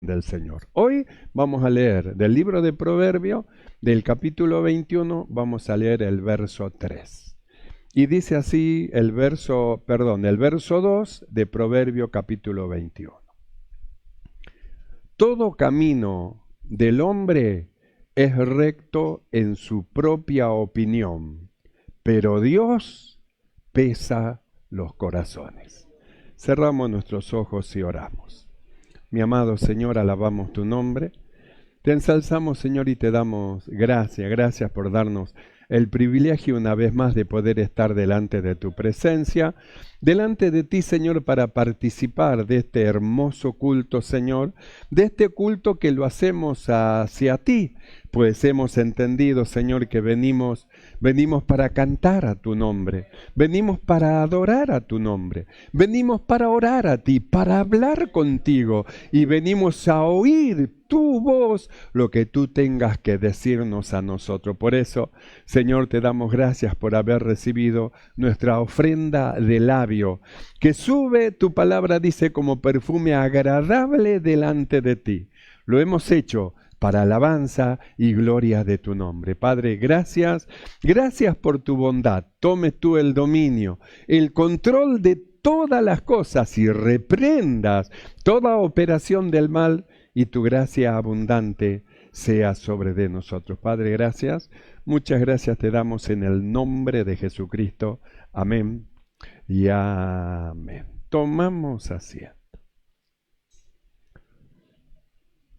del Señor. Hoy vamos a leer del libro de Proverbio, del capítulo 21, vamos a leer el verso 3. Y dice así el verso 2 de Proverbio capítulo 21. Todo camino del hombre es recto en su propia opinión, pero Dios pesa los corazones. Cerramos nuestros ojos y oramos. Mi amado Señor, alabamos tu nombre. Te ensalzamos, Señor, y te damos gracias por darnos el privilegio una vez más de poder estar delante de tu presencia, delante de ti, Señor, para participar de este hermoso culto, Señor, de este culto que lo hacemos hacia ti, pues hemos entendido, Señor, que venimos para cantar a tu nombre, venimos para adorar a tu nombre, venimos para orar a ti, para hablar contigo y venimos a oír tu voz, lo que tú tengas que decirnos a nosotros. Por eso, Señor, te damos gracias por haber recibido nuestra ofrenda de labio, que sube, tu palabra dice, como perfume agradable delante de ti. Lo hemos hecho para alabanza y gloria de tu nombre. Padre, gracias por tu bondad. Tome tú el dominio, el control de todas las cosas y reprendas toda operación del mal y tu gracia abundante sea sobre de nosotros. Padre, gracias. Muchas gracias te damos en el nombre de Jesucristo. Amén y amén. Tomamos asiento.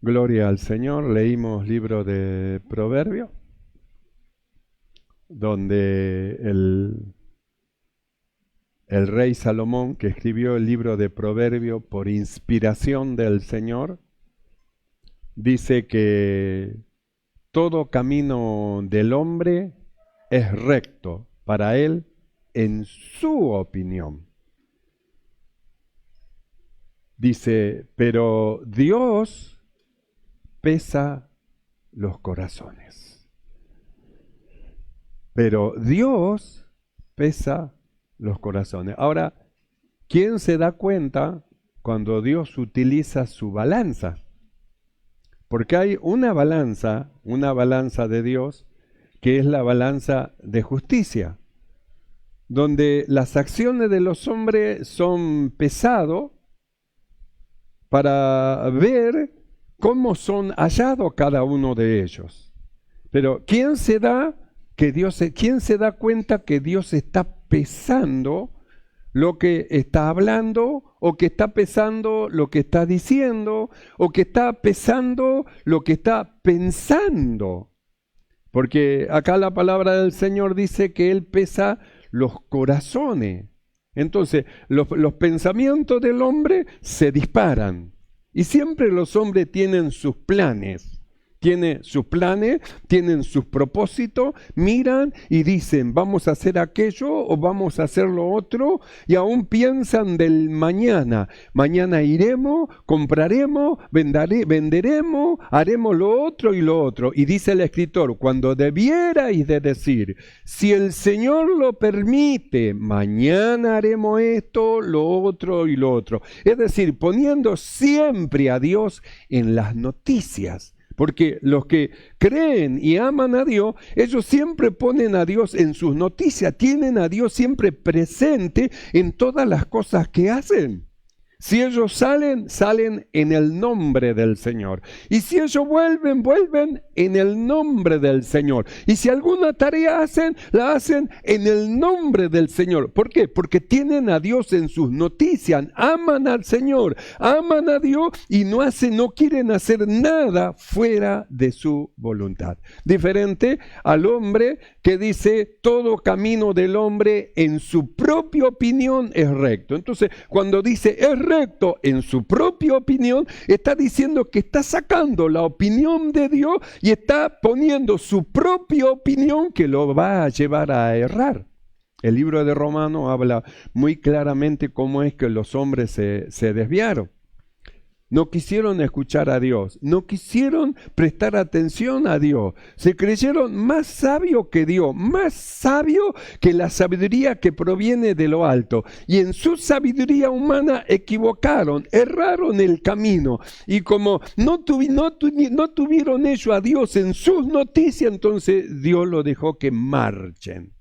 Gloria al Señor. Leímos libro de Proverbio, donde el rey Salomón, que escribió el libro de Proverbio por inspiración del Señor, dice que todo camino del hombre es recto para él en su opinión. Dice, pero Dios pesa los corazones. Pero Dios pesa los corazones. Ahora, ¿quién se da cuenta cuando Dios utiliza su balanza? Porque hay una balanza de Dios, que es la balanza de justicia, donde las acciones de los hombres son pesados para ver cómo son hallados cada uno de ellos. Pero ¿quién se da cuenta que Dios está pesando lo que está hablando, o que está pesando lo que está diciendo, o que está pesando lo que está pensando? Porque acá la palabra del Señor dice que Él pesa los corazones. Entonces, los pensamientos del hombre se disparan. Y siempre los hombres tienen sus planes. Tienen sus propósitos, miran y dicen, vamos a hacer aquello o vamos a hacer lo otro, y aún piensan del mañana. Mañana iremos, compraremos, venderemos, haremos lo otro y lo otro. Y dice el escritor, cuando debierais de decir, si el Señor lo permite, mañana haremos esto, lo otro y lo otro. Es decir, poniendo siempre a Dios en las noticias. Porque los que creen y aman a Dios, ellos siempre ponen a Dios en sus noticias, tienen a Dios siempre presente en todas las cosas que hacen. Si ellos salen en el nombre del Señor. Y si ellos vuelven en el nombre del Señor. Y si alguna tarea hacen, la hacen en el nombre del Señor. ¿Por qué? Porque tienen a Dios en sus noticias, aman al Señor, aman a Dios y no quieren hacer nada fuera de su voluntad. Diferente al hombre que dice, todo camino del hombre en su propia opinión es recto. Entonces, cuando dice es recto en su propia opinión, está diciendo que está sacando la opinión de Dios y está poniendo su propia opinión que lo va a llevar a errar. El libro de Romanos habla muy claramente cómo es que los hombres se desviaron. No quisieron escuchar a Dios, no quisieron prestar atención a Dios. Se creyeron más sabios que Dios, más sabios que la sabiduría que proviene de lo alto. Y en su sabiduría humana equivocaron, erraron el camino. Y como no tuvieron ellos a Dios en sus noticias, entonces Dios lo dejó que marchen.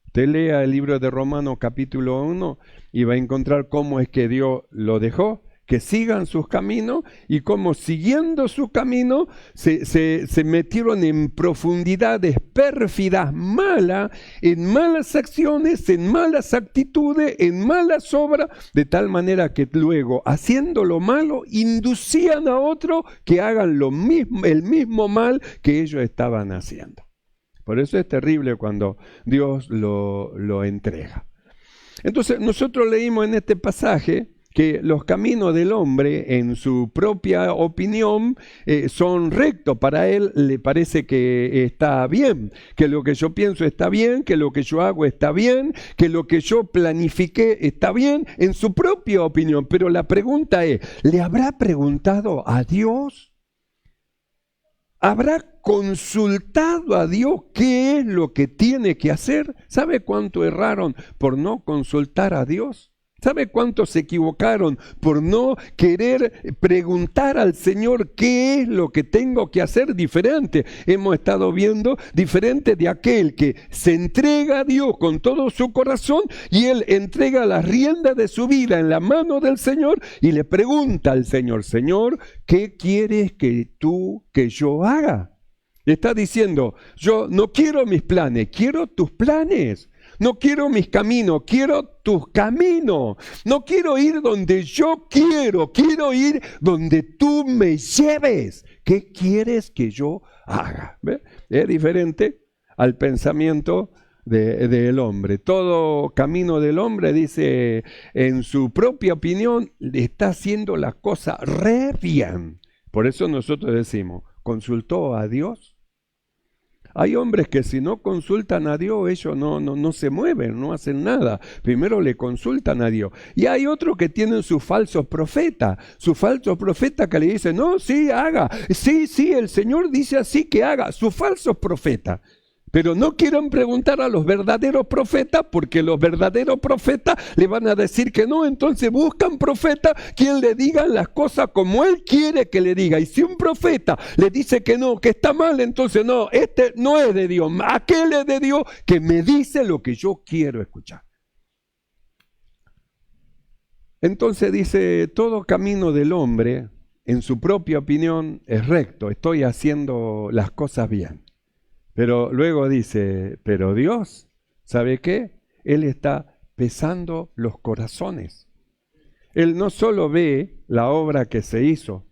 Usted lea el libro de Romanos capítulo 1 y va a encontrar cómo es que Dios lo dejó, que sigan sus caminos, y como siguiendo su camino se metieron en profundidades pérfidas, malas, en malas acciones, en malas actitudes, en malas obras, de tal manera que luego, haciendo lo malo, inducían a otros que hagan lo mismo, el mismo mal que ellos estaban haciendo. Por eso es terrible cuando Dios lo entrega. Entonces nosotros leímos en este pasaje que los caminos del hombre, en su propia opinión, son rectos. Para él le parece que está bien, que lo que yo pienso está bien, que lo que yo hago está bien, que lo que yo planifiqué está bien, en su propia opinión. Pero la pregunta es, ¿le habrá preguntado a Dios? ¿Habrá consultado a Dios qué es lo que tiene que hacer? ¿Sabe cuánto erraron por no consultar a Dios? ¿Sabe cuántos se equivocaron por no querer preguntar al Señor qué es lo que tengo que hacer diferente? Hemos estado viendo diferente de aquel que se entrega a Dios con todo su corazón y él entrega las riendas de su vida en la mano del Señor y le pregunta al Señor, Señor, ¿qué quieres que yo haga? Le está diciendo, yo no quiero mis planes, quiero tus planes. No quiero mis caminos, quiero tus caminos. No quiero ir donde yo quiero ir donde tú me lleves. ¿Qué quieres que yo haga? ¿Ve? Es diferente al pensamiento del hombre. Todo camino del hombre, dice, en su propia opinión, está haciendo las cosas re bien. Por eso nosotros decimos, ¿consultó a Dios? Hay hombres que si no consultan a Dios, ellos no se mueven, no hacen nada. Primero le consultan a Dios. Y hay otros que tienen sus falsos profetas que le dicen, no, sí, haga. Sí, el Señor dice así que haga. Sus falsos profetas. Pero no quieren preguntar a los verdaderos profetas, porque los verdaderos profetas le van a decir que no. Entonces buscan profetas quien le digan las cosas como él quiere que le diga. Y si un profeta le dice que no, que está mal, entonces no, este no es de Dios. Aquel es de Dios que me dice lo que yo quiero escuchar. Entonces dice, todo camino del hombre, en su propia opinión, es recto. Estoy haciendo las cosas bien. Pero luego dice, pero Dios, ¿sabe qué? Él está pesando los corazones. Él no solo ve la obra que se hizo,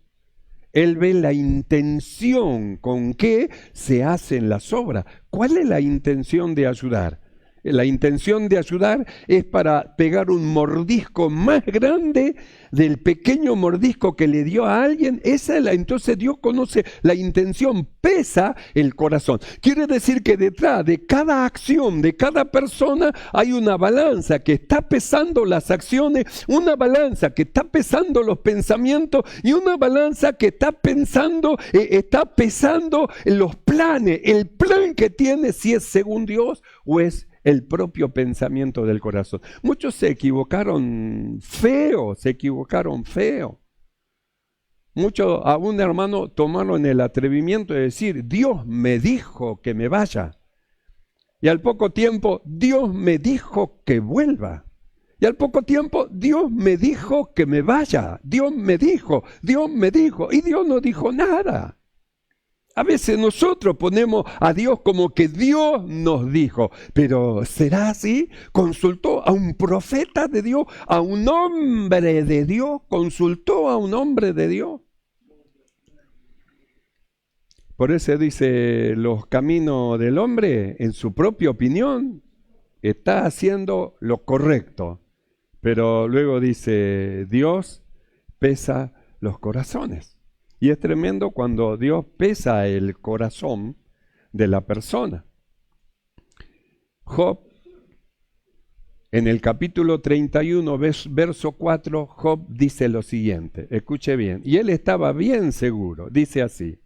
Él ve la intención con que se hacen las obras. ¿Cuál es la intención de ayudar? La intención de ayudar es para pegar un mordisco más grande del pequeño mordisco que le dio a alguien. Entonces Dios conoce la intención, pesa el corazón. Quiere decir que detrás de cada acción, de cada persona, hay una balanza que está pesando las acciones, una balanza que está pesando los pensamientos y una balanza que está pesando los planes, el plan que tiene, si es según Dios o es el propio pensamiento del corazón. Muchos se equivocaron feo. Muchos, a un hermano, tomaron el atrevimiento de decir, Dios me dijo que me vaya. Y al poco tiempo, Dios me dijo que vuelva. Y al poco tiempo, Dios me dijo que me vaya. Dios me dijo. Y Dios no dijo nada. A veces nosotros ponemos a Dios como que Dios nos dijo, pero ¿será así? ¿Consultó a un profeta de Dios, a un hombre de Dios? ¿Consultó a un hombre de Dios? Por eso dice, los caminos del hombre, en su propia opinión, está haciendo lo correcto. Pero luego dice, Dios pesa los corazones. Y es tremendo cuando Dios pesa el corazón de la persona. Job En el capítulo 31, verso 4, Job dice lo siguiente, escuche bien, y él estaba bien seguro, dice así: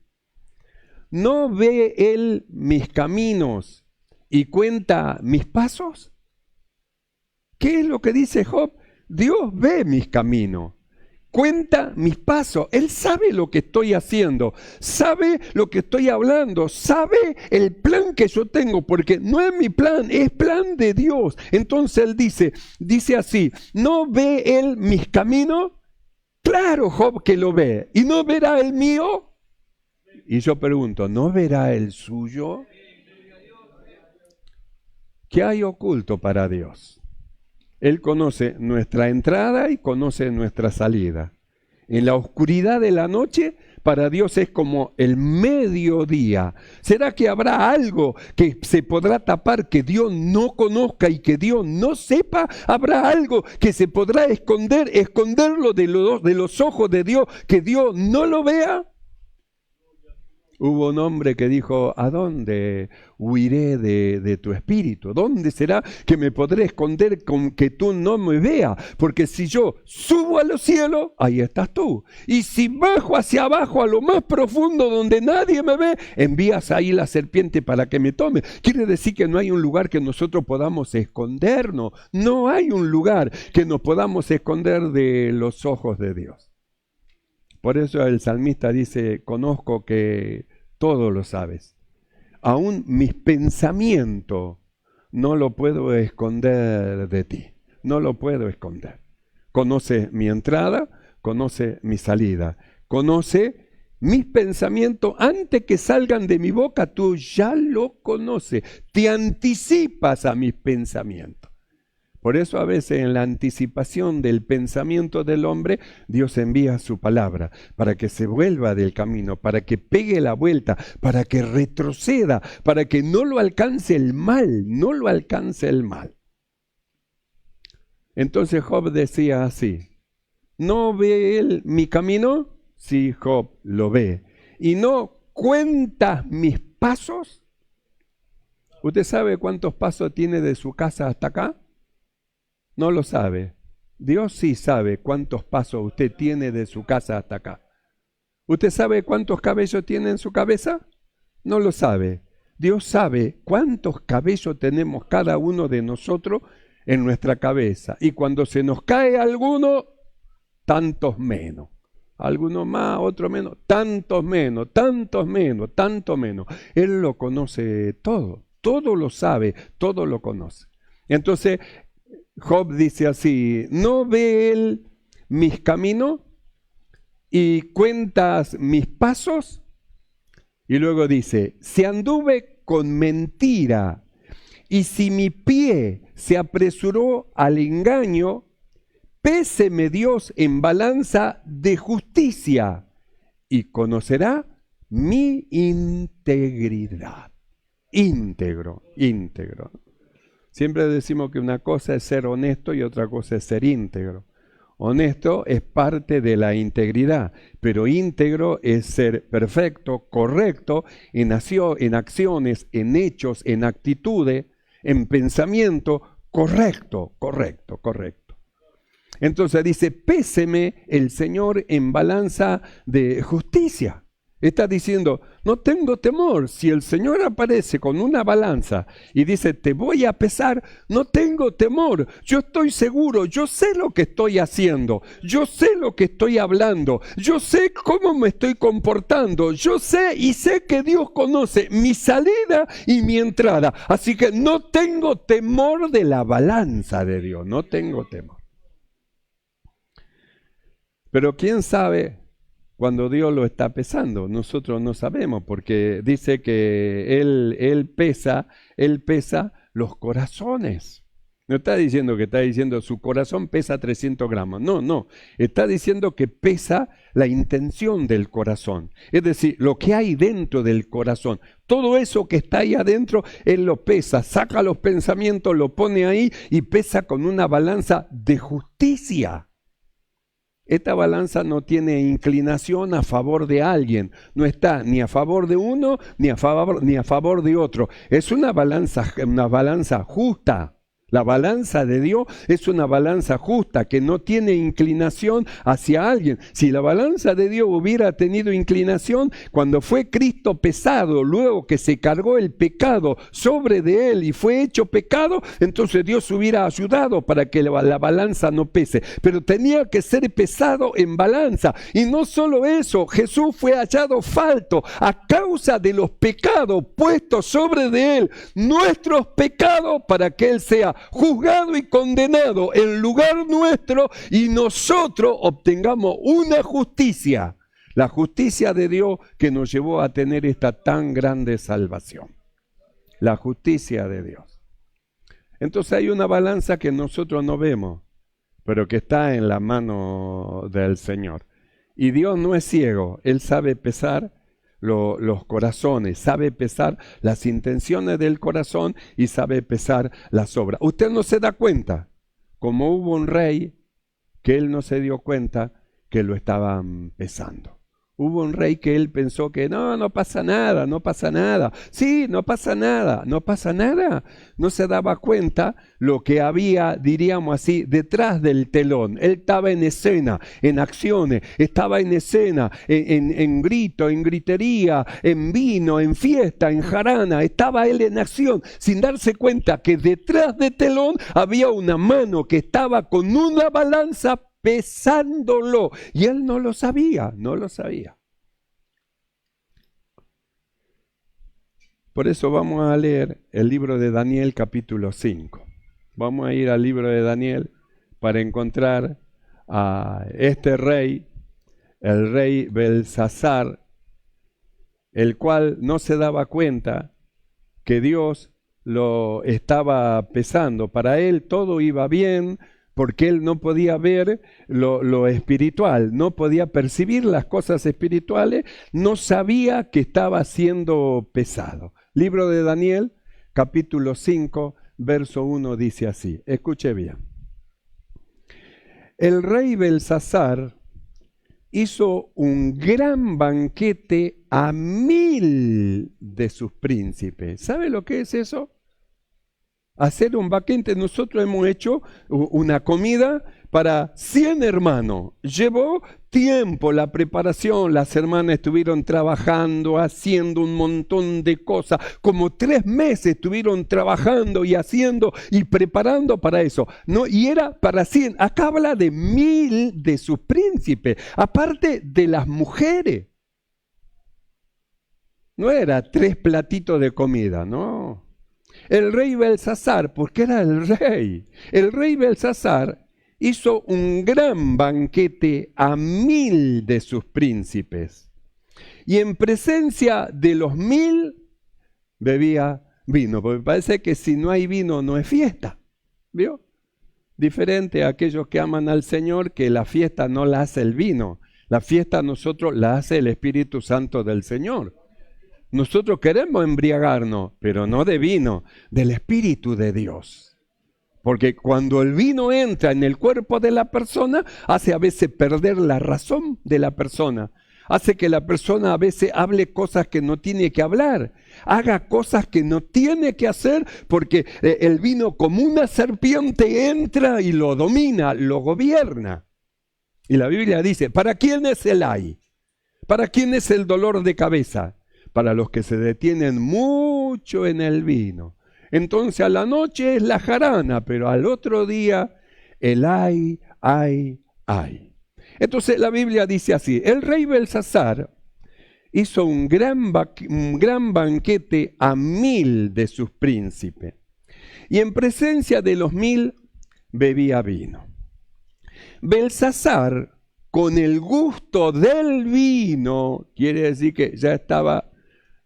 ¿no ve él mis caminos y cuenta mis pasos? ¿Qué es lo que dice Job? Dios ve mis caminos, cuenta mis pasos, Él sabe lo que estoy haciendo, sabe lo que estoy hablando, sabe el plan que yo tengo, porque no es mi plan, es plan de Dios. Entonces Él dice así: ¿no ve Él mis caminos? Claro, Job, que lo ve. ¿Y no verá el mío? Y yo pregunto, ¿no verá el suyo? ¿Qué hay oculto para Dios? Él conoce nuestra entrada y conoce nuestra salida. En la oscuridad de la noche, para Dios es como el mediodía. ¿Será que habrá algo que se podrá tapar que Dios no conozca y que Dios no sepa? ¿Habrá algo que se podrá esconderlo de los ojos de Dios, que Dios no lo vea? Hubo un hombre que dijo: ¿a dónde huiré de tu espíritu? ¿Dónde será que me podré esconder con que tú no me veas? Porque si yo subo a los cielos, ahí estás tú. Y si bajo hacia abajo, a lo más profundo donde nadie me ve, envías ahí la serpiente para que me tome. Quiere decir que no hay un lugar que nosotros podamos escondernos. No hay un lugar que nos podamos esconder de los ojos de Dios. Por eso el salmista dice: conozco que todo lo sabes. Aún mis pensamientos no lo puedo esconder de ti. No lo puedo esconder. Conoce mi entrada, conoce mi salida. Conoce mis pensamientos antes que salgan de mi boca. Tú ya lo conoces. Te anticipas a mis pensamientos. Por eso a veces en la anticipación del pensamiento del hombre, Dios envía su palabra para que se vuelva del camino, para que pegue la vuelta, para que retroceda, para que no lo alcance el mal, no lo alcance el mal. Entonces Job decía así: ¿no ve él mi camino? Sí, Job lo ve. ¿Y no cuentas mis pasos? ¿Usted sabe cuántos pasos tiene de su casa hasta acá? No lo sabe. Dios sí sabe cuántos pasos usted tiene de su casa hasta acá. ¿Usted sabe cuántos cabellos tiene en su cabeza? No lo sabe. Dios sabe cuántos cabellos tenemos cada uno de nosotros en nuestra cabeza. Y cuando se nos cae alguno, tantos menos. Algunos más, otros menos, tantos menos, tantos menos, tanto menos. Él lo conoce todo. Todo lo sabe, todo lo conoce. Entonces Job dice así: ¿no ve él mis caminos y cuentas mis pasos? Y luego dice: si anduve con mentira y si mi pie se apresuró al engaño, péseme Dios en balanza de justicia y conocerá mi integridad. Íntegro, íntegro. Siempre decimos que una cosa es ser honesto y otra cosa es ser íntegro. Honesto es parte de la integridad, pero íntegro es ser perfecto, correcto en acciones, en hechos, en actitudes, en pensamiento, correcto. Entonces dice: péseme el Señor en balanza de justicia. Está diciendo: no tengo temor. Si el Señor aparece con una balanza y dice: te voy a pesar, no tengo temor. Yo estoy seguro, yo sé lo que estoy haciendo, yo sé lo que estoy hablando, yo sé cómo me estoy comportando, yo sé y sé que Dios conoce mi salida y mi entrada. Así que no tengo temor de la balanza de Dios, no tengo temor. Pero ¿quién sabe cuando Dios lo está pesando? Nosotros no sabemos, porque dice que Él pesa los corazones. No está diciendo que está diciendo su corazón pesa 300 gramos. No. Está diciendo que pesa la intención del corazón. Es decir, lo que hay dentro del corazón. Todo eso que está ahí adentro, Él lo pesa. Saca los pensamientos, lo pone ahí y pesa con una balanza de justicia. Esta balanza no tiene inclinación a favor de alguien, no está ni a favor de uno ni a favor de otro. Es una balanza justa. La balanza de Dios es una balanza justa que no tiene inclinación hacia alguien. Si la balanza de Dios hubiera tenido inclinación, cuando fue Cristo pesado, luego que se cargó el pecado sobre de él y fue hecho pecado, entonces Dios hubiera ayudado para que la balanza no pese. Pero tenía que ser pesado en balanza. Y no solo eso, Jesús fue hallado falto a causa de los pecados puestos sobre de él, nuestros pecados, para que él sea juzgado y condenado en lugar nuestro y nosotros obtengamos una justicia, la justicia de Dios que nos llevó a tener esta tan grande salvación. La justicia de Dios. Entonces hay una balanza que nosotros no vemos, pero que está en la mano del Señor. Y Dios no es ciego, Él sabe pesar los corazones, sabe pesar las intenciones del corazón y sabe pesar las obras. Usted no se da cuenta, como hubo un rey que él no se dio cuenta que lo estaban pesando. Hubo un rey que él pensó que no pasa nada, no pasa nada. Sí, no pasa nada, no pasa nada. No se daba cuenta lo que había, diríamos así, detrás del telón. Él estaba en escena, en acciones, estaba en escena, en grito, en gritería, en vino, en fiesta, en jarana. Estaba él en acción, sin darse cuenta que detrás del telón había una mano que estaba con una balanza pesándolo, y él no lo sabía, no lo sabía. Por eso vamos a leer el libro de Daniel capítulo 5. Vamos a ir al libro de Daniel para encontrar a este rey, el rey Belsasar, el cual no se daba cuenta que Dios lo estaba pesando. Para él todo iba bien, porque él no podía ver lo espiritual, no podía percibir las cosas espirituales, no sabía que estaba siendo pesado. Libro de Daniel, capítulo 5, verso 1 dice así, escuche bien. El rey Belsasar hizo un gran banquete a 1000 de sus príncipes. ¿Sabe lo que es eso? Hacer un banquete. Nosotros hemos hecho una comida para 100 hermanos. Llevó tiempo la preparación, las hermanas estuvieron trabajando, haciendo un montón de cosas, como 3 meses estuvieron trabajando y haciendo y preparando para eso, ¿no? Y era para 100, acá habla de 1000 de sus príncipes, aparte de las mujeres. No era 3 platitos de comida, no. El rey Belsasar, porque era el rey Belsasar hizo un gran banquete a 1000 de sus príncipes. Y en presencia de los 1000 bebía vino, porque parece que si no hay vino no es fiesta, ¿vio? Diferente a aquellos que aman al Señor, que la fiesta no la hace el vino, la fiesta nosotros la hace el Espíritu Santo del Señor. Nosotros queremos embriagarnos, pero no de vino, del Espíritu de Dios. Porque cuando el vino entra en el cuerpo de la persona, hace a veces perder la razón de la persona. Hace que la persona a veces hable cosas que no tiene que hablar, haga cosas que no tiene que hacer, porque el vino como una serpiente entra y lo domina, lo gobierna. Y la Biblia dice, ¿para quién es el ay? ¿Para quién es el dolor de cabeza? Para los que se detienen mucho en el vino. Entonces a la noche es la jarana, pero al otro día el ay. Entonces la Biblia dice así, el rey Belsasar hizo un gran banquete a 1000 de sus príncipes, y en presencia de los 1000 bebía vino. Belsasar, con el gusto del vino, quiere decir que ya estaba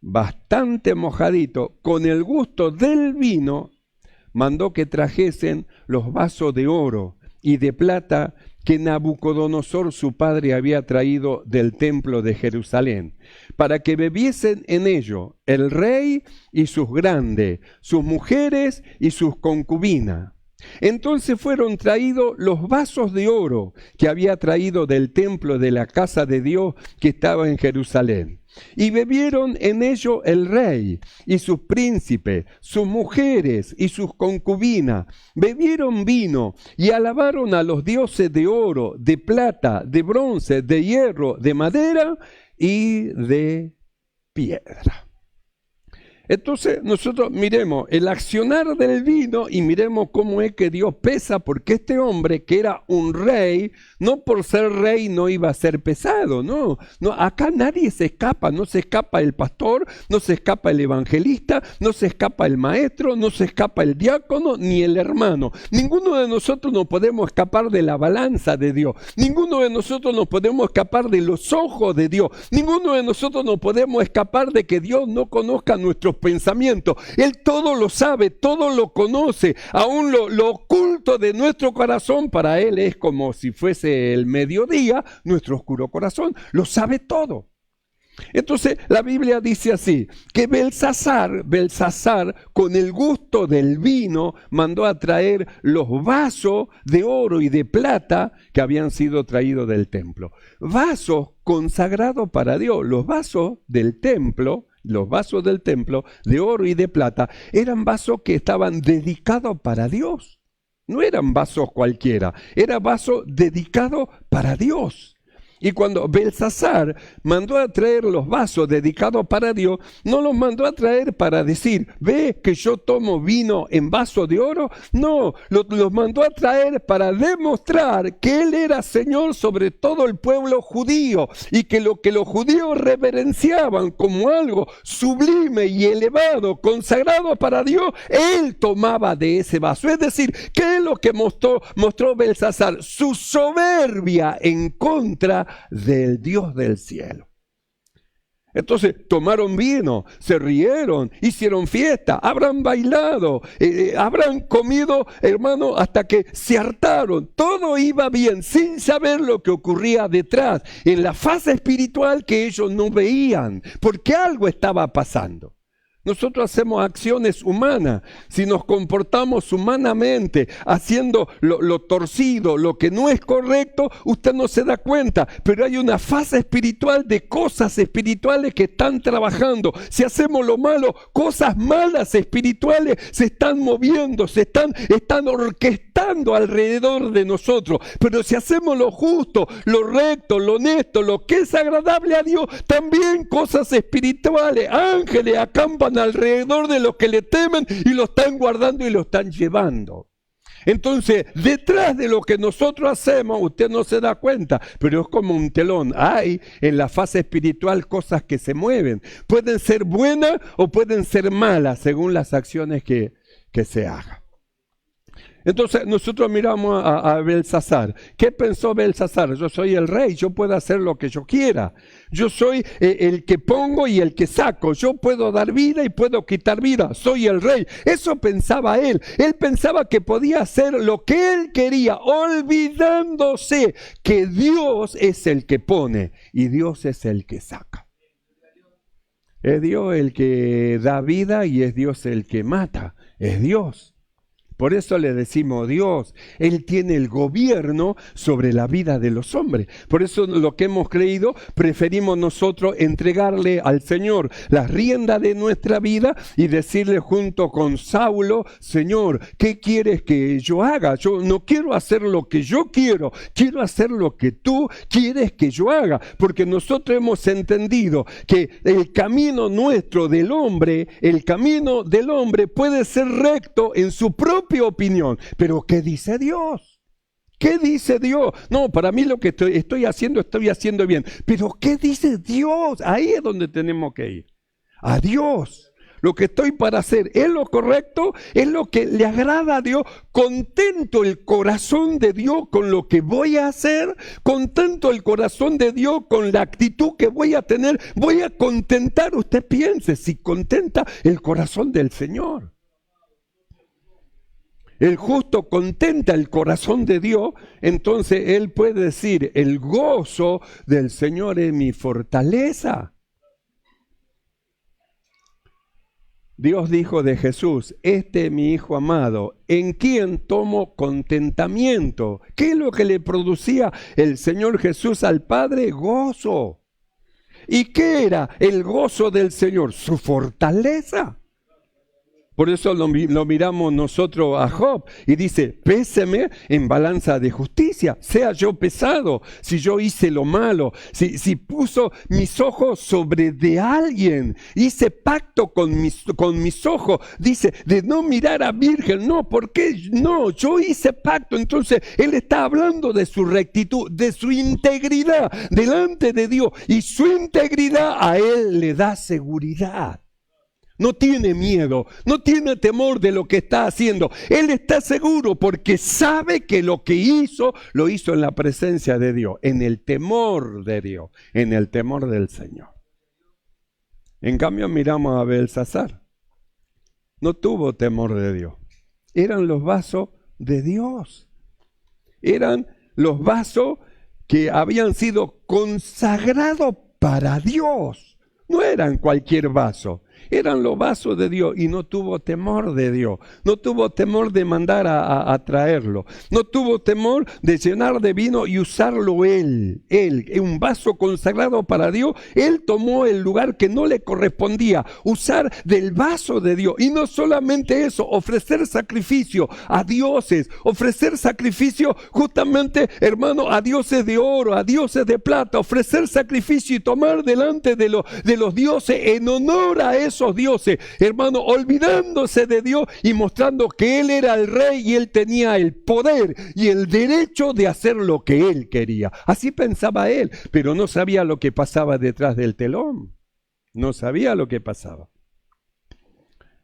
bastante mojadito, con el gusto del vino, mandó que trajesen los vasos de oro y de plata que Nabucodonosor su padre había traído del templo de Jerusalén, para que bebiesen en ello el rey y sus grandes, sus mujeres y sus concubinas. Entonces fueron traídos los vasos de oro que había traído del templo de la casa de Dios que estaba en Jerusalén. Y bebieron en ello el rey y sus príncipes, sus mujeres y sus concubinas. Bebieron vino y alabaron a los dioses de oro, de plata, de bronce, de hierro, de madera y de piedra. Entonces nosotros miremos el accionar del vino y miremos cómo es que Dios pesa, porque este hombre que era un rey, no por ser rey no iba a ser pesado, no, acá nadie se escapa, no se escapa el pastor, no se escapa el evangelista, no se escapa el maestro, no se escapa el diácono ni el hermano. Ninguno de nosotros nos podemos escapar de la balanza de Dios, ninguno de nosotros nos podemos escapar de los ojos de Dios, ninguno de nosotros nos podemos escapar de que Dios no conozca nuestros pensamientos. Él todo lo sabe, todo lo conoce, aún lo oculto de nuestro corazón para Él es como si fuese el mediodía, nuestro oscuro corazón, lo sabe todo. Entonces la Biblia dice así, que Belsasar, con el gusto del vino, mandó a traer los vasos de oro y de plata que habían sido traídos del templo. Vasos consagrados para Dios, los vasos del templo de oro y de plata eran vasos que estaban dedicados para Dios. No eran vasos cualquiera, era vaso dedicado para Dios. Y cuando Belsasar mandó a traer los vasos dedicados para Dios, no los mandó a traer para decir, ve que yo tomo vino en vaso de oro. No, los mandó a traer para demostrar que Él era Señor sobre todo el pueblo judío y que lo que los judíos reverenciaban como algo sublime y elevado, consagrado para Dios, Él tomaba de ese vaso. Es decir, ¿qué es lo que mostró Belsasar? Su soberbia en contra del Dios del cielo. Entonces tomaron vino, se rieron, hicieron fiesta, habrán bailado, habrán comido, hermano, hasta que se hartaron. Todo iba bien, sin saber lo que ocurría detrás, en la fase espiritual que ellos no veían, porque algo estaba pasando. Nosotros hacemos acciones humanas, si nos comportamos humanamente, haciendo lo torcido, lo que no es correcto, usted no se da cuenta, pero hay una fase espiritual de cosas espirituales que están trabajando. Si hacemos lo malo, cosas malas espirituales se están moviendo, están orquestando alrededor de nosotros. Pero si hacemos lo justo, lo recto, lo honesto, lo que es agradable a Dios, también cosas espirituales, ángeles acampan alrededor de los que le temen y lo están guardando y lo están llevando. Entonces, detrás de lo que nosotros hacemos, usted no se da cuenta, pero es como un telón. Hay en la fase espiritual cosas que se mueven. Pueden ser buenas o pueden ser malas según las acciones que se hagan. Entonces nosotros miramos a Belsasar. ¿Qué pensó Belsasar? Yo soy el rey, yo puedo hacer lo que yo quiera. Yo soy el que pongo y el que saco. Yo puedo dar vida y puedo quitar vida. Soy el rey. Eso pensaba él. Él pensaba que podía hacer lo que él quería, olvidándose que Dios es el que pone y Dios es el que saca. Es Dios el que da vida y es Dios el que mata. Es Dios. Por eso le decimos Dios, Él tiene el gobierno sobre la vida de los hombres. Por eso lo que hemos creído, preferimos nosotros entregarle al Señor la rienda de nuestra vida y decirle junto con Saulo, Señor, ¿qué quieres que yo haga? Yo no quiero hacer lo que yo quiero hacer lo que tú quieres que yo haga. Porque nosotros hemos entendido que el camino nuestro del hombre, el camino del hombre puede ser recto en su propia opinión, pero ¿qué dice Dios? ¿Qué dice Dios? No, para mí lo que estoy haciendo bien, pero ¿qué dice Dios? Ahí es donde tenemos que ir, a Dios. Lo que estoy para hacer es lo correcto, es lo que le agrada a Dios. Contento el corazón de Dios con lo que voy a hacer, contento el corazón de Dios con la actitud que voy a tener, voy a contentar. Usted piense si contenta el corazón del Señor. El justo contenta el corazón de Dios, entonces él puede decir, el gozo del Señor es mi fortaleza. Dios dijo de Jesús, este es mi Hijo amado, en quien tomo contentamiento. ¿Qué es lo que le producía el Señor Jesús al Padre? Gozo. ¿Y qué era el gozo del Señor? Su fortaleza. Por eso lo miramos nosotros a Job y dice, péseme en balanza de justicia, sea yo pesado, si yo hice lo malo, si puso mis ojos sobre de alguien, hice pacto con mis ojos, dice, de no mirar a virgen, no, ¿por qué? No, yo hice pacto. Entonces él está hablando de su rectitud, de su integridad delante de Dios, y su integridad a él le da seguridad. No tiene miedo, no tiene temor de lo que está haciendo. Él está seguro porque sabe que lo que hizo, lo hizo en la presencia de Dios, en el temor de Dios, en el temor del Señor. En cambio miramos a Belsasar. No tuvo temor de Dios. Eran los vasos de Dios. Eran los vasos que habían sido consagrados para Dios. No eran cualquier vaso. Eran los vasos de Dios y no tuvo temor de Dios. No tuvo temor de mandar a traerlo. No tuvo temor de llenar de vino y usarlo él. Un vaso consagrado para Dios. Él tomó el lugar que no le correspondía. Usar del vaso de Dios. Y no solamente eso, ofrecer sacrificio a dioses. Ofrecer sacrificio justamente, hermano, a dioses de oro, a dioses de plata. Ofrecer sacrificio y tomar delante de los dioses en honor a esos dioses, hermano, olvidándose de Dios y mostrando que él era el rey y él tenía el poder y el derecho de hacer lo que él quería. Así pensaba él, pero no sabía lo que pasaba detrás del telón. No sabía lo que pasaba.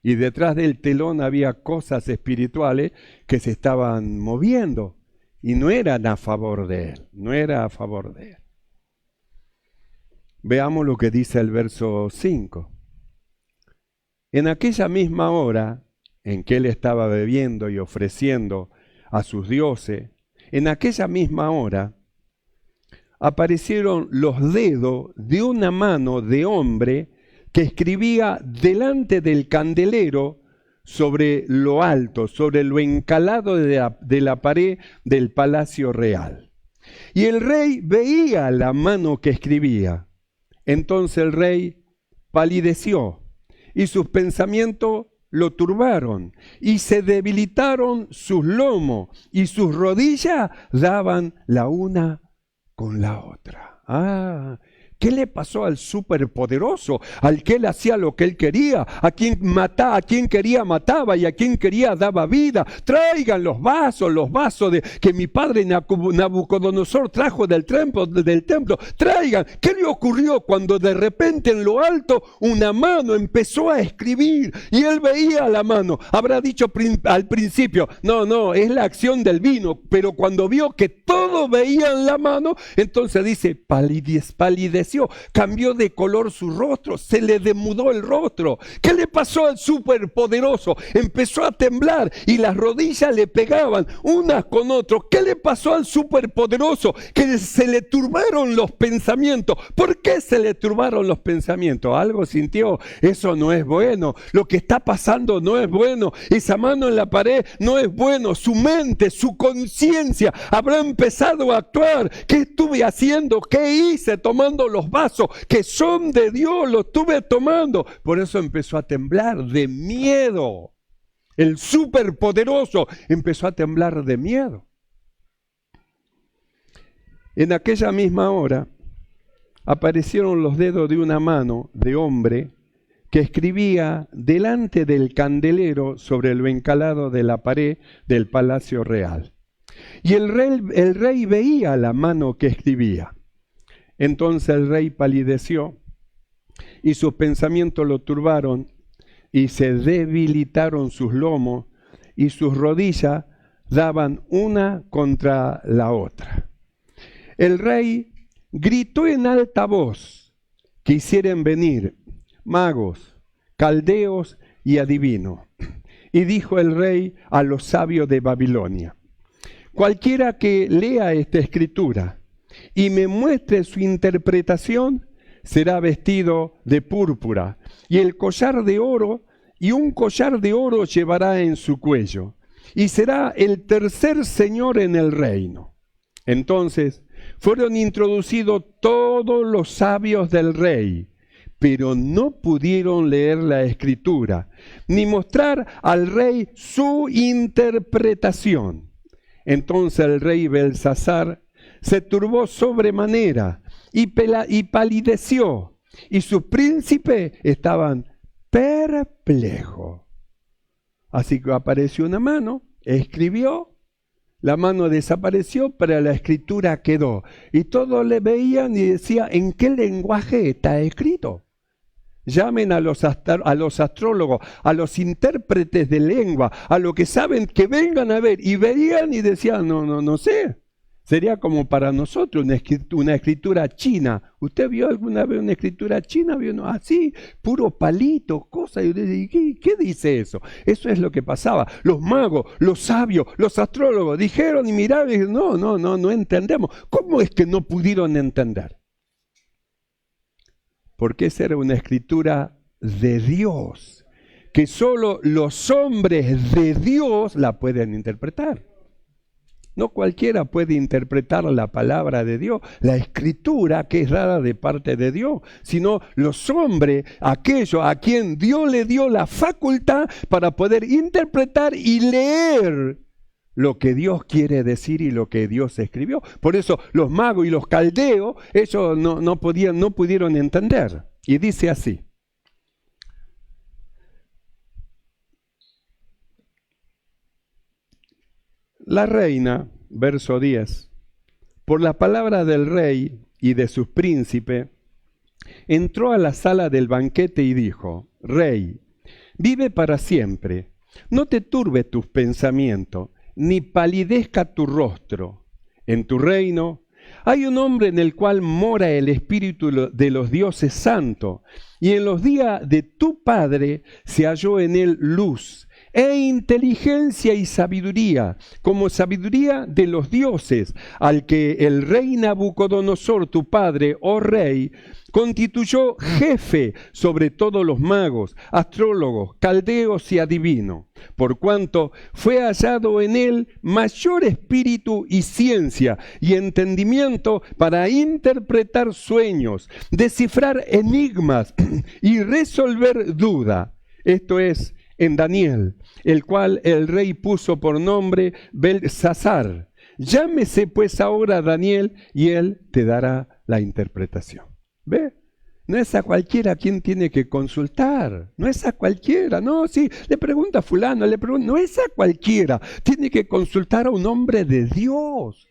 Y detrás del telón había cosas espirituales que se estaban moviendo y no eran a favor de él, no era a favor de él. Veamos lo que dice el verso 5. En aquella misma hora en que él estaba bebiendo y ofreciendo a sus dioses, en aquella misma hora aparecieron los dedos de una mano de hombre que escribía delante del candelero sobre lo alto, sobre lo encalado de la pared del palacio real. Y el rey veía la mano que escribía. Entonces el rey palideció y sus pensamientos lo turbaron y se debilitaron sus lomos y sus rodillas daban la una con la otra. ¿Qué le pasó al superpoderoso? Al que él hacía lo que él quería, a quien quería mataba y a quien quería daba vida. Traigan los vasos que mi padre Nabucodonosor trajo del templo. Traigan. ¿Qué le ocurrió cuando de repente en lo alto una mano empezó a escribir y él veía la mano? Habrá dicho al principio, no, es la acción del vino, pero cuando vio que todos veían la mano, entonces dice, palideció. Cambió de color su rostro, se le demudó el rostro. ¿Qué le pasó al superpoderoso? Empezó a temblar y las rodillas le pegaban unas con otras. ¿Qué le pasó al superpoderoso? Que se le turbaron los pensamientos. ¿Por qué se le turbaron los pensamientos? Algo sintió. Eso no es bueno. Lo que está pasando no es bueno. Esa mano en la pared no es bueno. Su mente, su conciencia habrá empezado a actuar. ¿Qué estuve haciendo? ¿Qué hice? Tomando los vasos que son de Dios, los estuve tomando. Por eso empezó a temblar de miedo. El superpoderoso empezó a temblar de miedo. En aquella misma hora aparecieron los dedos de una mano de hombre que escribía delante del candelero sobre lo encalado de la pared del palacio real. Y el rey veía la mano que escribía. Entonces el rey palideció y sus pensamientos lo turbaron y se debilitaron sus lomos y sus rodillas daban una contra la otra. El rey gritó en alta voz que hicieran venir magos, caldeos y adivinos. Y dijo el rey a los sabios de Babilonia, cualquiera que lea esta escritura y me muestre su interpretación, será vestido de púrpura, y el collar de oro, y un collar de oro llevará en su cuello, y será el tercer señor en el reino. Entonces fueron introducidos todos los sabios del rey, pero no pudieron leer la escritura, ni mostrar al rey su interpretación. Entonces el rey Belsasar se turbó sobremanera y palideció, y sus príncipes estaban perplejos. Así que apareció una mano, escribió, la mano desapareció, pero la escritura quedó. Y todos le veían y decían, ¿en qué lenguaje está escrito? Llamen a los astrólogos, a los intérpretes de lengua, a los que saben, que vengan a ver. Y veían y decían, no sé. Sería como para nosotros una escritura china. ¿Usted vio alguna vez una escritura china? ¿Vio? No, así, puro palito, cosas. Y ¿qué dice eso? Eso es lo que pasaba. Los magos, los sabios, los astrólogos dijeron y miraron y dijeron, no entendemos. ¿Cómo es que no pudieron entender? Porque esa era una escritura de Dios, que solo los hombres de Dios la pueden interpretar. No cualquiera puede interpretar la palabra de Dios, la escritura que es dada de parte de Dios, sino los hombres, aquellos a quien Dios le dio la facultad para poder interpretar y leer lo que Dios quiere decir y lo que Dios escribió. Por eso los magos y los caldeos, ellos no pudieron entender. Y dice así. La reina, verso 10, por la palabra del rey y de sus príncipes, entró a la sala del banquete y dijo, Rey, vive para siempre, no te turbe tus pensamientos, ni palidezca tu rostro. En tu reino hay un hombre en el cual mora el Espíritu de los dioses santos, y en los días de tu padre se halló en él luz, e inteligencia y sabiduría, como sabiduría de los dioses, al que el rey Nabucodonosor, tu padre, oh rey, constituyó jefe sobre todos los magos, astrólogos, caldeos y adivinos, por cuanto fue hallado en él mayor espíritu y ciencia y entendimiento para interpretar sueños, descifrar enigmas y resolver duda. Esto es en Daniel, el cual el rey puso por nombre Belsasar. Llámese pues ahora Daniel y él te dará la interpretación. ¿Ve? No es a cualquiera quien tiene que consultar, no es a cualquiera, no, sí, le pregunta a fulano, no es a cualquiera, tiene que consultar a un hombre de Dios,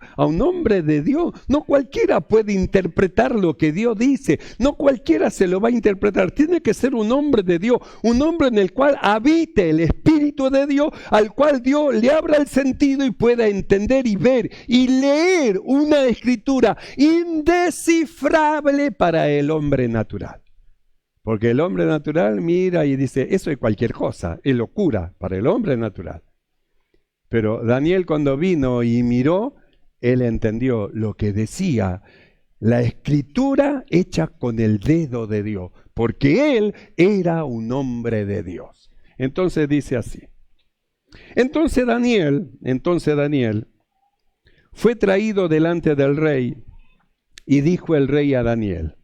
no cualquiera puede interpretar lo que Dios dice, no cualquiera se lo va a interpretar, tiene que ser un hombre de Dios, un hombre en el cual habite el Espíritu de Dios, al cual Dios le abra el sentido y pueda entender y ver y leer una escritura indescifrable para el hombre natural. Porque el hombre natural mira y dice, eso es cualquier cosa, es locura para el hombre natural. Pero Daniel cuando vino y miró, él entendió lo que decía la escritura hecha con el dedo de Dios, porque él era un hombre de Dios. Entonces dice así. Entonces Daniel fue traído delante del rey y dijo el rey a Daniel,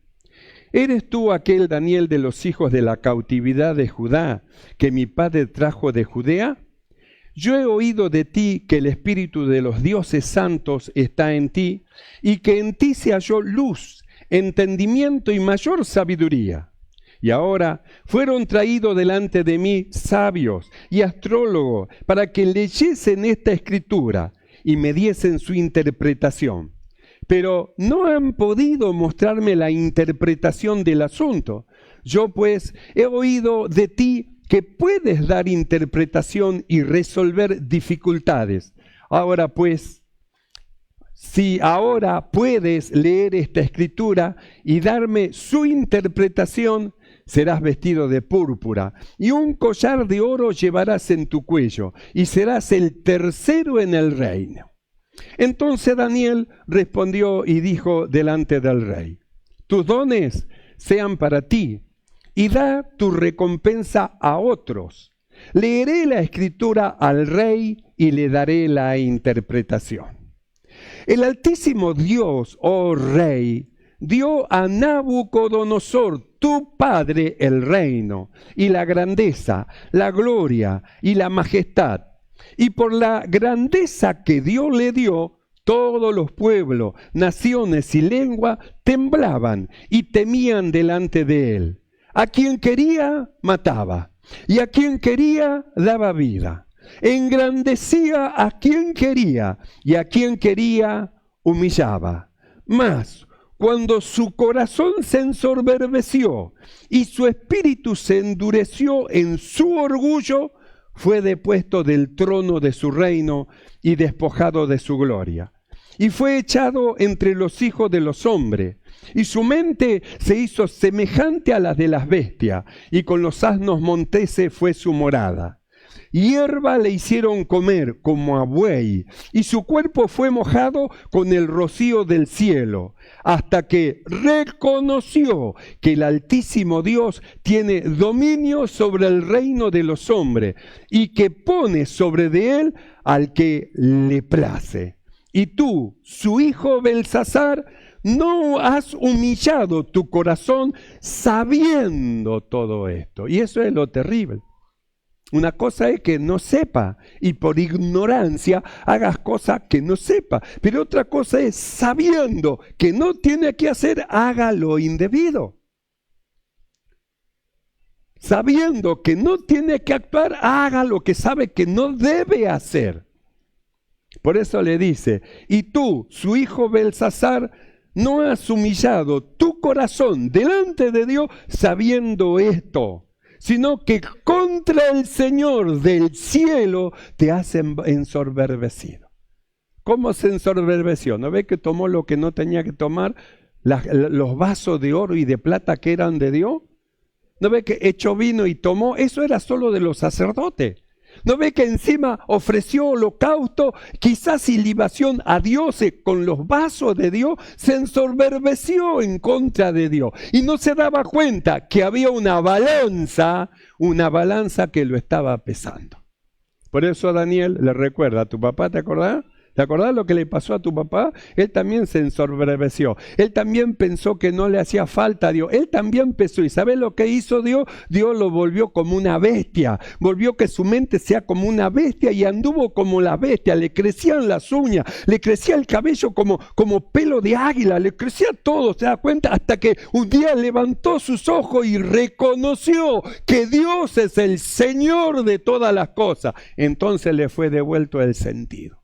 ¿eres tú aquel Daniel de los hijos de la cautividad de Judá que mi padre trajo de Judea? Yo he oído de ti que el espíritu de los dioses santos está en ti y que en ti se halló luz, entendimiento y mayor sabiduría. Y ahora fueron traídos delante de mí sabios y astrólogos para que leyesen esta escritura y me diesen su interpretación. Pero no han podido mostrarme la interpretación del asunto. Yo pues he oído de ti que puedes dar interpretación y resolver dificultades. Ahora pues, si ahora puedes leer esta escritura y darme su interpretación, serás vestido de púrpura y un collar de oro llevarás en tu cuello y serás el tercero en el reino. Entonces Daniel respondió y dijo delante del rey, tus dones sean para ti y da tu recompensa a otros. Leeré la escritura al rey y le daré la interpretación. El Altísimo Dios, oh Rey, dio a Nabucodonosor, tu padre, el reino, y la grandeza, la gloria y la majestad. Y por la grandeza que Dios le dio, todos los pueblos, naciones y lenguas temblaban y temían delante de él. A quien quería, mataba, y a quien quería, daba vida. Engrandecía a quien quería, y a quien quería, humillaba. Mas, cuando su corazón se ensoberbeció y su espíritu se endureció en su orgullo, fue depuesto del trono de su reino y despojado de su gloria. Y fue echado entre los hijos de los hombres, y su mente se hizo semejante a la de las bestias, y con los asnos monteses fue su morada. Hierba le hicieron comer como a buey, y su cuerpo fue mojado con el rocío del cielo, hasta que reconoció que el Altísimo Dios tiene dominio sobre el reino de los hombres, y que pone sobre de él al que le place. Y tú, su hijo Belsasar, no has humillado tu corazón sabiendo todo esto. Y eso es lo terrible. Una cosa es que no sepa y por ignorancia hagas cosas que no sepa. Pero otra cosa es sabiendo que no tiene que hacer, haga lo indebido. Sabiendo que no tiene que actuar, haga lo que sabe que no debe hacer. Por eso le dice, y tú, su hijo Belsasar, no has humillado tu corazón delante de Dios sabiendo esto, sino que contra el Señor del cielo te has ensoberbecido. ¿Cómo se ensoberbeció? ¿No ve que tomó lo que no tenía que tomar? Los vasos de oro y de plata que eran de Dios. ¿No ve que echó vino y tomó? Eso era solo de los sacerdotes. ¿No ve que encima ofreció holocausto, quizás y libación a dioses con los vasos de Dios? Se ensoberbeció en contra de Dios y no se daba cuenta que había una balanza que lo estaba pesando. Por eso Daniel le recuerda a tu papá, ¿te acordás? ¿Te acordás lo que le pasó a tu papá? Él también se ensoberbeció. Él también pensó que no le hacía falta a Dios. Él también pensó. ¿Y sabes lo que hizo Dios? Dios lo volvió como una bestia. Volvió que su mente sea como una bestia y anduvo como la bestia. Le crecían las uñas, le crecía el cabello como pelo de águila, le crecía todo, ¿se da cuenta? Hasta que un día levantó sus ojos y reconoció que Dios es el Señor de todas las cosas. Entonces le fue devuelto el sentido.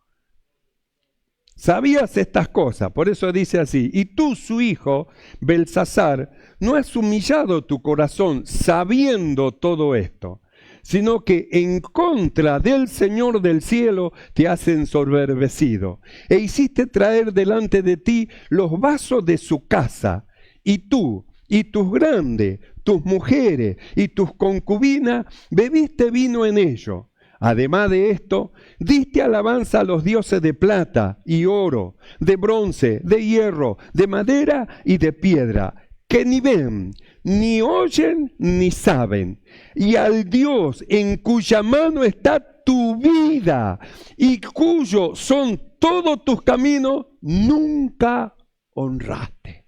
Sabías estas cosas, por eso dice así, y tú, su hijo, Belsasar, no has humillado tu corazón sabiendo todo esto, sino que en contra del Señor del cielo te has ensoberbecido, e hiciste traer delante de ti los vasos de su casa, y tú, y tus grandes, tus mujeres, y tus concubinas, bebiste vino en ello. Además de esto, diste alabanza a los dioses de plata y oro, de bronce, de hierro, de madera y de piedra, que ni ven, ni oyen, ni saben. Y al Dios en cuya mano está tu vida y cuyo son todos tus caminos, nunca honraste.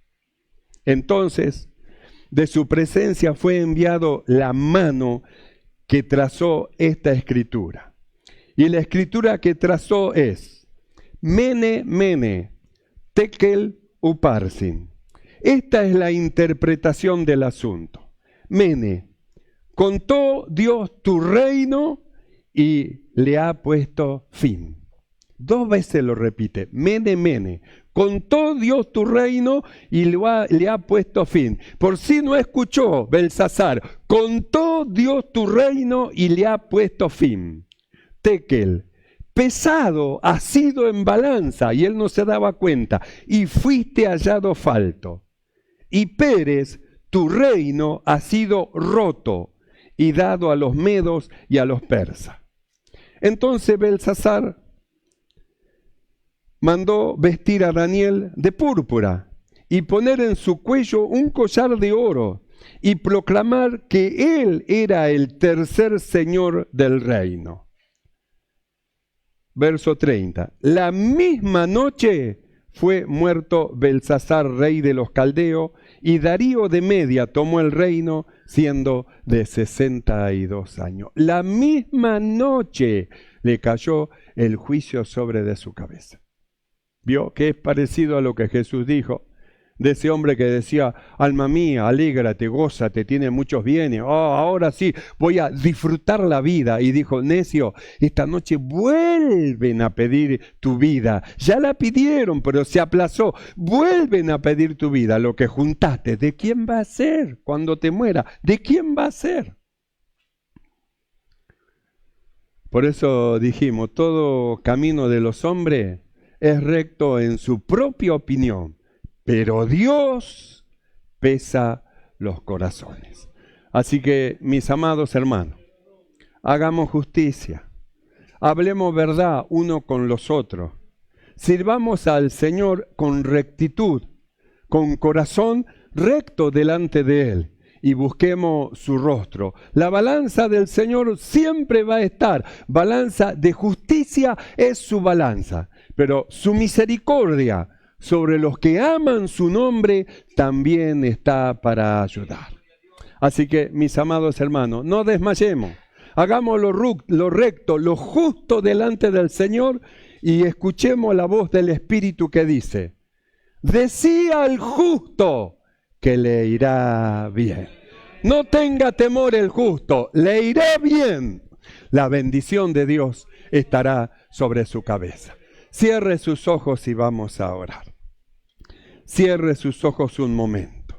Entonces, de su presencia fue enviado la mano que trazó esta escritura. Y la escritura que trazó es Mene, Mene, Tekel, Uparsin. Esta es la interpretación del asunto. Mene, contó Dios tu reino y le ha puesto fin. 2 veces lo repite, Mene, Mene. Contó Dios tu reino y le ha puesto fin. Por si no escuchó Belsasar, contó Dios tu reino y le ha puesto fin. Tekel, pesado ha sido en balanza y él no se daba cuenta y fuiste hallado falto. Y Pérez, tu reino ha sido roto y dado a los medos y a los persas. Entonces Belsasar mandó vestir a Daniel de púrpura y poner en su cuello un collar de oro y proclamar que él era el tercer señor del reino. verso 30. La misma noche fue muerto Belsasar, rey de los caldeos, y Darío de Media tomó el reino siendo de 62 años. La misma noche le cayó el juicio sobre de su cabeza. ¿Vio que es parecido a lo que Jesús dijo? De ese hombre que decía, alma mía, alégrate, gózate, tiene muchos bienes. Oh, ahora sí, voy a disfrutar la vida. Y dijo, necio, esta noche vuelven a pedir tu vida. Ya la pidieron, pero se aplazó. Vuelven a pedir tu vida. Lo que juntaste, ¿de quién va a ser cuando te muera? ¿De quién va a ser? Por eso dijimos, todo camino de los hombres es recto en su propia opinión. Pero Dios pesa los corazones. Así que, mis amados hermanos, hagamos justicia, hablemos verdad uno con los otros, sirvamos al Señor con rectitud, con corazón recto delante de Él y busquemos su rostro. La balanza del Señor siempre va a estar, balanza de justicia es su balanza, pero su misericordia sobre los que aman su nombre, también está para ayudar. Así que, mis amados hermanos, no desmayemos. Hagamos lo recto, lo justo delante del Señor y escuchemos la voz del Espíritu que dice, decía al justo que le irá bien. No tenga temor el justo, le irá bien. La bendición de Dios estará sobre su cabeza. Cierre sus ojos y vamos a orar. Cierre sus ojos un momento.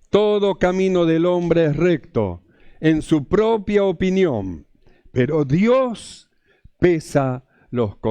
Todo camino del hombre es recto en su propia opinión, pero Dios pesa los corazones.